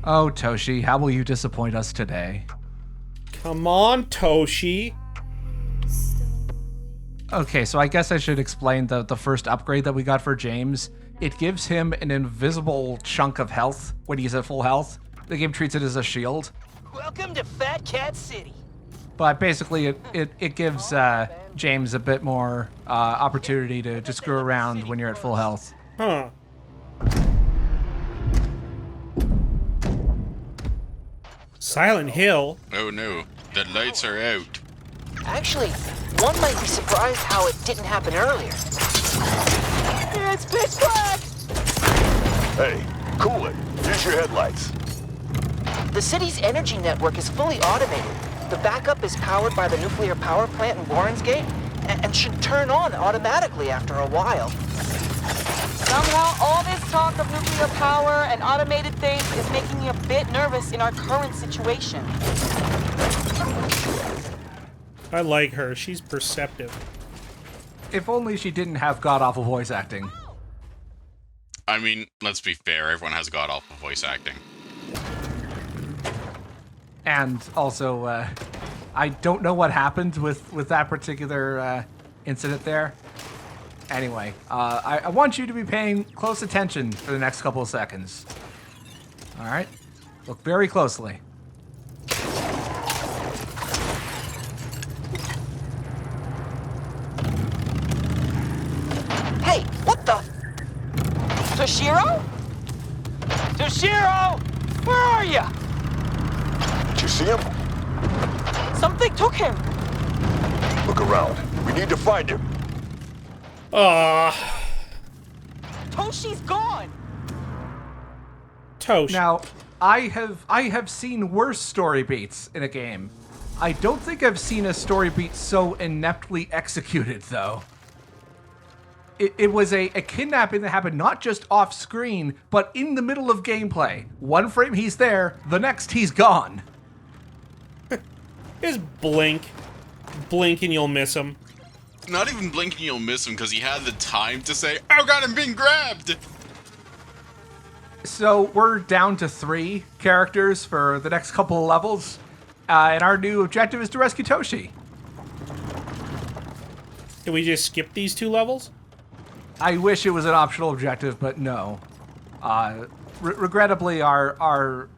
Oh, Toshi, how will you disappoint us today? Come on, Toshi. Okay, so I guess I should explain the first upgrade that we got for James. It gives him an invisible chunk of health when he's at full health. The game treats it as a shield. Welcome to Fat Cat City. But basically, it gives James a bit more opportunity to screw around when you're at full health. Huh. Silent Hill? Oh no, the lights are out. Actually, one might be surprised how it didn't happen earlier. It's pitch black! Hey, cool it. Use your headlights. The city's energy network is fully automated. The backup is powered by the nuclear power plant in Warrensgate and should turn on automatically after a while. Somehow, all this talk of nuclear power and automated things is making me a bit nervous in our current situation. I like her. She's perceptive. If only she didn't have god-awful voice acting. I mean, let's be fair, everyone has god-awful voice acting. And also, I don't know what happened with that particular incident there. Anyway, I want you to be paying close attention for the next couple of seconds. All right? Look very closely. Hey, what the? Toshiro? Toshiro! Where are you? Did you see him? Something took him. Look around. We need to find him. Toshi's gone. Tosh. Now, I have seen worse story beats in a game. I don't think I've seen a story beat so ineptly executed, though. It was a kidnapping that happened not just off screen, but in the middle of gameplay. One frame he's there, the next he's gone. Just blink. Blink and you'll miss him. Not even blinking you'll miss him because he had the time to say, oh god, I'm being grabbed! So we're down to 3 characters for the next couple of levels, and our new objective is to rescue Toshi. Did we just skip these 2 levels? I wish it was an optional objective, but no. Regrettably, our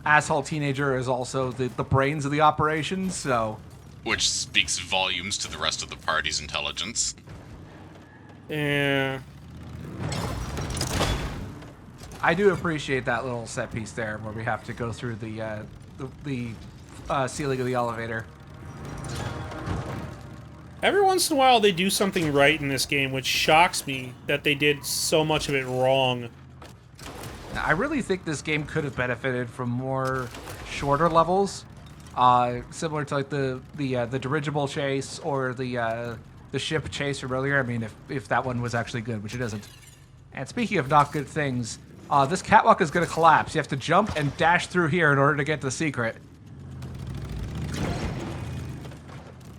asshole teenager is also the brains of the operation, so... Which speaks volumes to the rest of the party's intelligence. Yeah. I do appreciate that little set piece there, where we have to go through the ceiling of the elevator. Every once in a while they do something right in this game, which shocks me that they did so much of it wrong. I really think this game could have benefited from more shorter levels, similar to like the dirigible chase or the ship chase from earlier. I mean, if that one was actually good, which it isn't. And speaking of not good things, this catwalk is going to collapse. You have to jump and dash through here in order to get to the secret.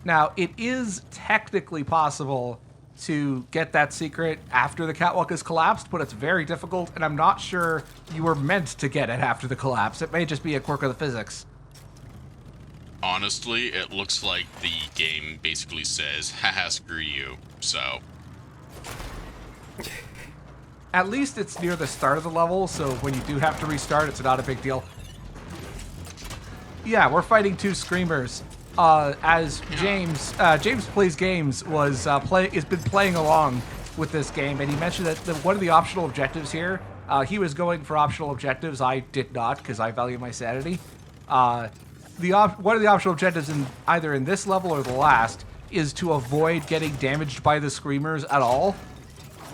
Now, it is technically possible to get that secret after the catwalk is collapsed, but it's very difficult, and I'm not sure you were meant to get it after the collapse. It may just be a quirk of the physics. Honestly, it looks like the game basically says, haha, screw you, so... At least it's near the start of the level, so when you do have to restart, it's not a big deal. Yeah, we're fighting 2 screamers. As James Plays Games has been playing along with this game, and he mentioned that one of the optional objectives here, he was going for optional objectives. I did not, because I value my sanity. One of the optional objectives either in this level or the last is to avoid getting damaged by the screamers at all.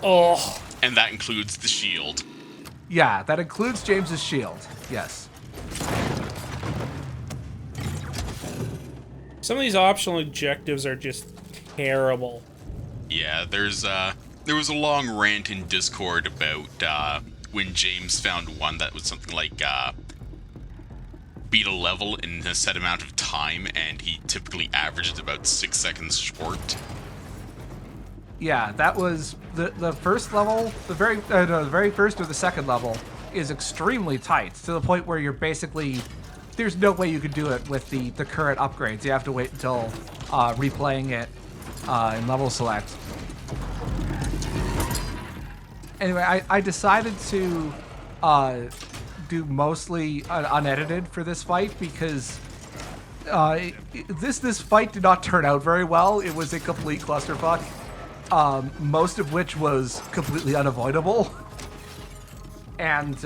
Oh. And that includes the shield. Yeah, that includes James's shield. Yes. Some of these optional objectives are just terrible. Yeah, there was a long rant in Discord about when James found one that was something like beat a level in a set amount of time, and he typically averaged about 6 seconds short. Yeah, that was the first level, the very first or the second level is extremely tight, to the point where you're basically... There's no way you could do it with the current upgrades. You have to wait until replaying it in level select. Anyway, I decided to do mostly unedited for this fight because this fight did not turn out very well. It was a complete clusterfuck, most of which was completely unavoidable. And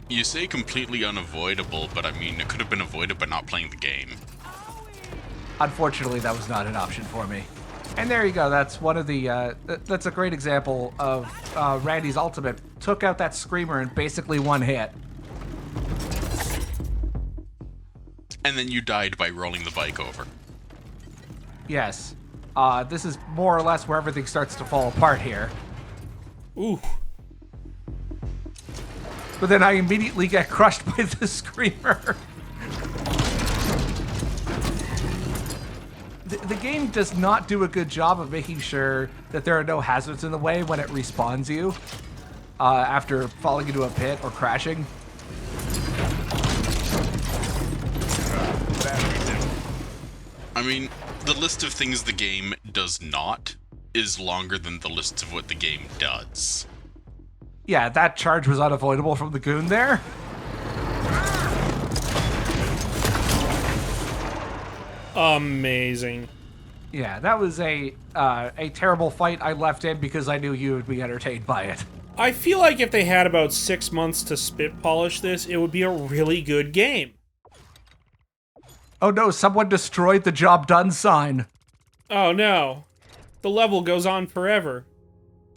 you say completely unavoidable, but I mean, it could have been avoided by not playing the game. Unfortunately, that was not an option for me. And there you go. That's one of the. That's a great example of Randy's ultimate. Took out that screamer in basically one hit. And then you died by rolling the bike over. Yes. This is more or less where everything starts to fall apart here. Ooh. But then I immediately get crushed by the screamer. The game does not do a good job of making sure that there are no hazards in the way when it respawns you after falling into a pit or crashing. I mean, the list of things the game does not is longer than the list of what the game does. Yeah, that charge was unavoidable from the goon there. Amazing. Yeah, that was a terrible fight I left in because I knew you would be entertained by it. I feel like if they had about 6 months to spit polish this, it would be a really good game. Oh no, someone destroyed the job done sign. Oh no. The level goes on forever.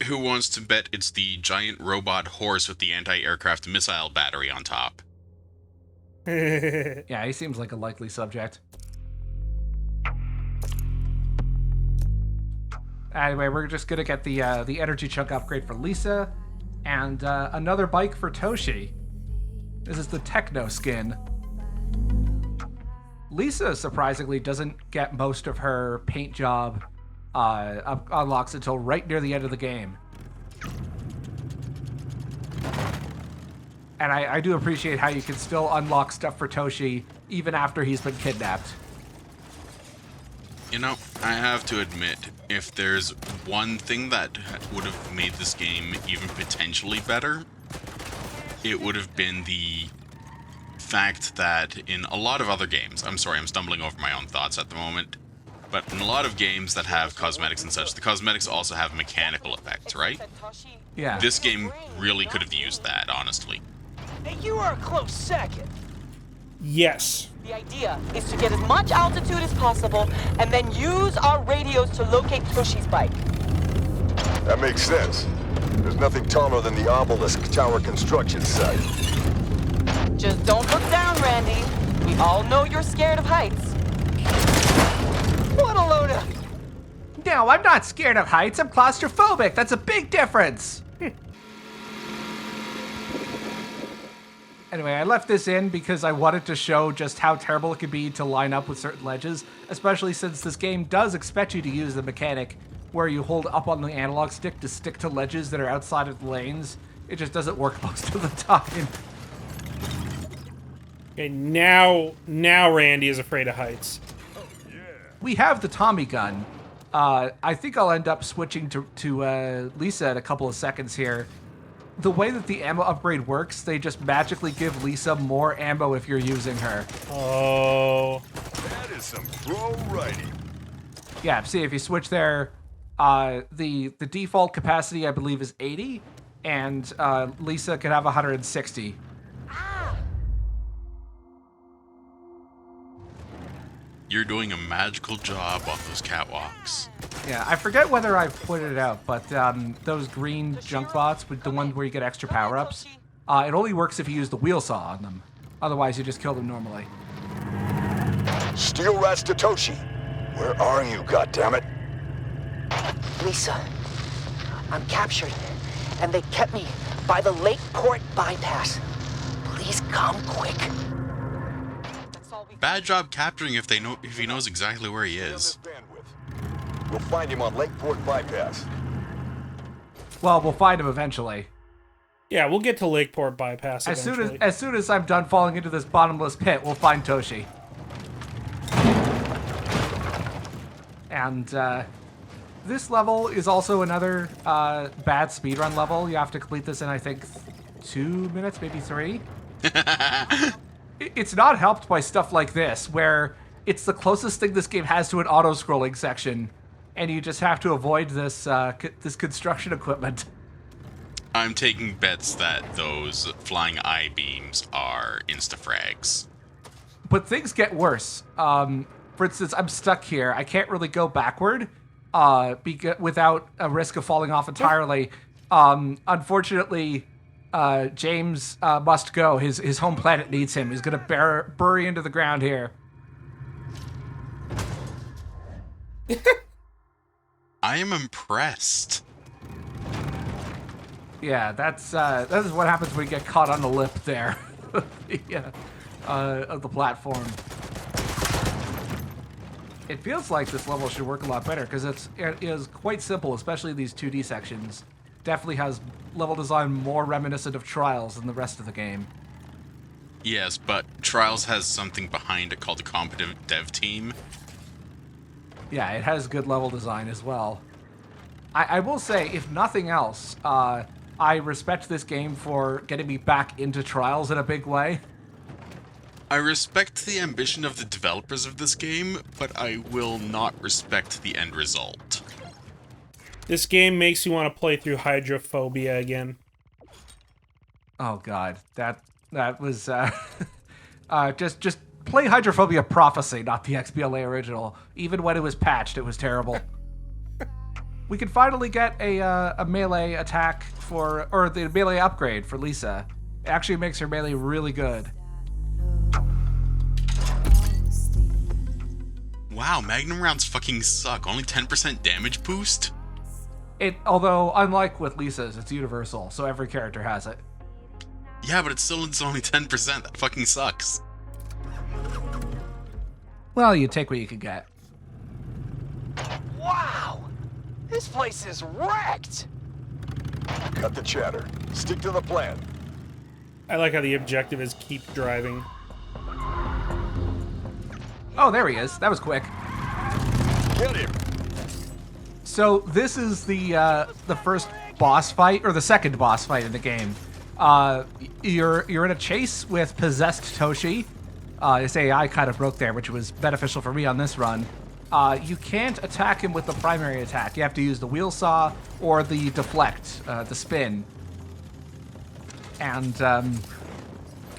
Who wants to bet it's the giant robot horse with the anti-aircraft missile battery on top? Yeah, he seems like a likely subject. Anyway, we're just gonna get the energy chunk upgrade for Lisa, and another bike for Toshi. This is the Techno skin. Lisa, surprisingly, doesn't get most of her paint job unlocks until right near the end of the game. And I do appreciate how you can still unlock stuff for Toshi even after he's been kidnapped. You know, I have to admit, if there's one thing that would have made this game even potentially better, it would have been the fact that in a lot of other games, I'm sorry, I'm stumbling over my own thoughts at the moment, but in a lot of games that have cosmetics and such, the cosmetics also have mechanical effects, right? Yeah. This game really could have used that, honestly. Hey, you are a close second. Yes. The idea is to get as much altitude as possible and then use our radios to locate Toshi's bike. That makes sense. There's nothing taller than the obelisk tower construction site. Just don't look down, Randy. We all know you're scared of heights. What a load of... No, I'm not scared of heights. I'm claustrophobic. That's a big difference. Anyway, I left this in because I wanted to show just how terrible it could be to line up with certain ledges, especially since this game does expect you to use the mechanic where you hold up on the analog stick to stick to ledges that are outside of the lanes. It just doesn't work most of the time. Okay, now Randy is afraid of heights. We have the Tommy gun. I think I'll end up switching to Lisa in a couple of seconds here. The way that the ammo upgrade works, they just magically give Lisa more ammo if you're using her. Oh. That is some pro writing. Yeah, see, if you switch there, the default capacity, I believe, is 80, and Lisa can have 160. You're doing a magical job on those catwalks. Yeah, I forget whether I've pointed it out, but those green junk bots, with the ones where you get extra power-ups, it only works if you use the wheel saw on them. Otherwise, you just kill them normally. Steel rats to Toshi. Where are you, goddammit? Lisa, I'm captured, and they kept me by the Lakeport bypass. Please come quick. Bad job capturing if he knows exactly where he is. We'll find him on Lakeport bypass. Well, we'll find him eventually. Yeah, we'll get to Lakeport Bypass eventually. As soon as I'm done falling into this bottomless pit, we'll find Toshi. And this level is also another bad speedrun level. You have to complete this in, I think, 2 minutes, maybe 3. It's not helped by stuff like this, where it's the closest thing this game has to an auto-scrolling section, and you just have to avoid this this construction equipment. I'm taking bets that those flying I-beams are insta-frags. But things get worse. For instance, I'm stuck here. I can't really go backward without a risk of falling off entirely. Unfortunately, James must go. His home planet needs him. He's going to bury into the ground here. I am impressed. Yeah, that is what happens when you get caught on the lip there of the platform. It feels like this level should work a lot better because it is quite simple, especially these 2D sections. Definitely has level design more reminiscent of Trials than the rest of the game. Yes, but Trials has something behind it called a competent dev team. Yeah, it has good level design as well. I will say, if nothing else, I respect this game for getting me back into Trials in a big way. I respect the ambition of the developers of this game, but I will not respect the end result. This game makes you want to play through Hydrophobia again. Oh god, that was just play Hydrophobia Prophecy, not the XBLA original. Even when it was patched, it was terrible. We can finally get a melee attack or the melee upgrade for Lisa. It actually makes her melee really good. Wow, Magnum rounds fucking suck. Only 10% damage boost? Although, unlike with Lisa's, it's universal, so every character has it. Yeah, but it's only 10%. That fucking sucks. Well, you take what you can get. Wow! This place is wrecked! Cut the chatter. Stick to the plan. I like how the objective is keep driving. Oh, there he is. That was quick. Get him! So this is the first boss fight, or the second boss fight in the game. You're in a chase with possessed Toshi. His AI kind of broke there, which was beneficial for me on this run. You can't attack him with the primary attack. You have to use the wheel saw or the deflect, the spin. And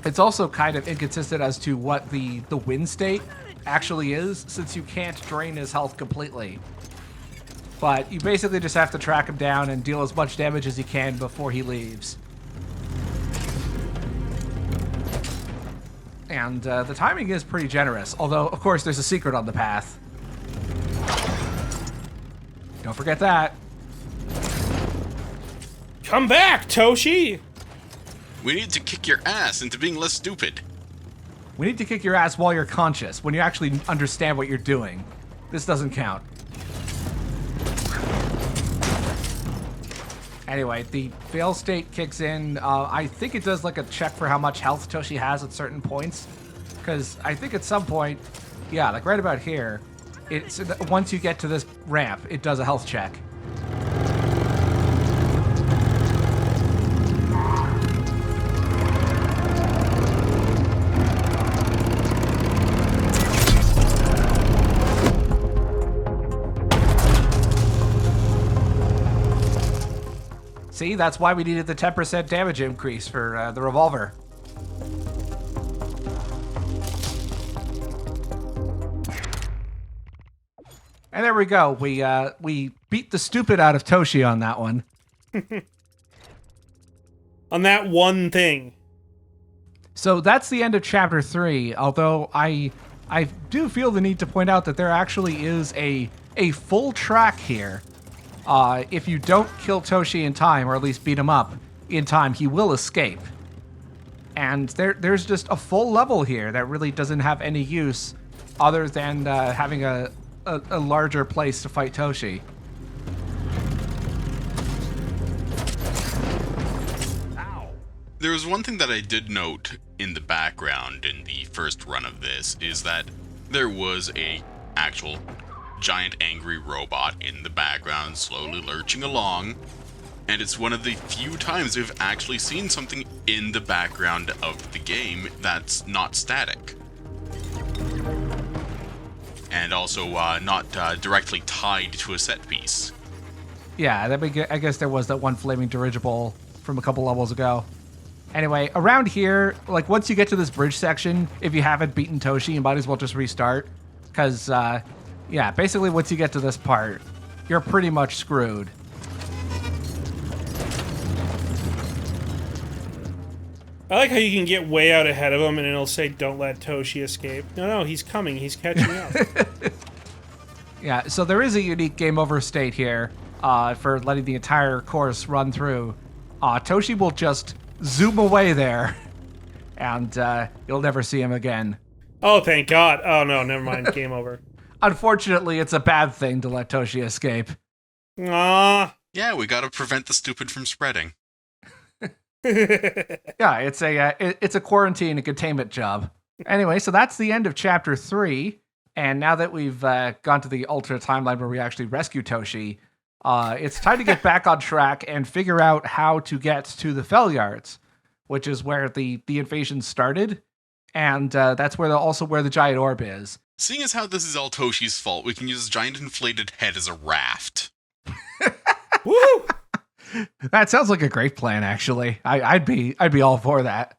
it's also kind of inconsistent as to what the win state actually is, since you can't drain his health completely. But you basically just have to track him down and deal as much damage as you can before he leaves. And the timing is pretty generous, although, of course, there's a secret on the path. Don't forget that. Come back, Toshi! We need to kick your ass into being less stupid. We need to kick your ass while you're conscious, when you actually understand what you're doing. This doesn't count. Anyway, the fail state kicks in. I think it does like a check for how much health Toshi has at certain points. Because I think at some point, yeah, like right about here, once you get to this ramp, it does a health check. See, that's why we needed the 10% damage increase for the revolver. And there we go. We beat the stupid out of Toshi on that one. On that one thing. So that's the end of Chapter 3, although I do feel the need to point out that there actually is a full track here. If you don't kill Toshi in time, or at least beat him up in time, he will escape. And there's just a full level here that really doesn't have any use other than having a larger place to fight Toshi. Ow! There was one thing that I did note in the background in the first run of this, is that there was a actual giant angry robot in the background slowly lurching along, and it's one of the few times we've actually seen something in the background of the game that's not static. And also not directly tied to a set piece. Yeah, I guess there was that one flaming dirigible from a couple levels ago. Anyway, around here, like once you get to this bridge section, if you haven't beaten Toshi, you might as well just restart. Because, yeah, basically once you get to this part, you're pretty much screwed. I like how you can get way out ahead of him and it'll say, don't let Toshi escape. No, he's coming. He's catching up. Yeah, so there is a unique game over state here for letting the entire course run through. Toshi will just zoom away there, and you'll never see him again. Oh, thank God. Oh, no, never mind. Game over. Unfortunately, it's a bad thing to let Toshi escape. Ah. Yeah, we gotta prevent the stupid from spreading. Yeah, it's a quarantine and containment job. Anyway, so that's the end of chapter 3, and now that we've gone to the alternate timeline where we actually rescue Toshi, it's time to get back on track and figure out how to get to the Fel Yards, which is where the invasion started, and that's where where the giant orb is. Seeing as how this is all Toshi's fault, we can use his giant inflated head as a raft. Woo! That sounds like a great plan, actually. I'd be all for that.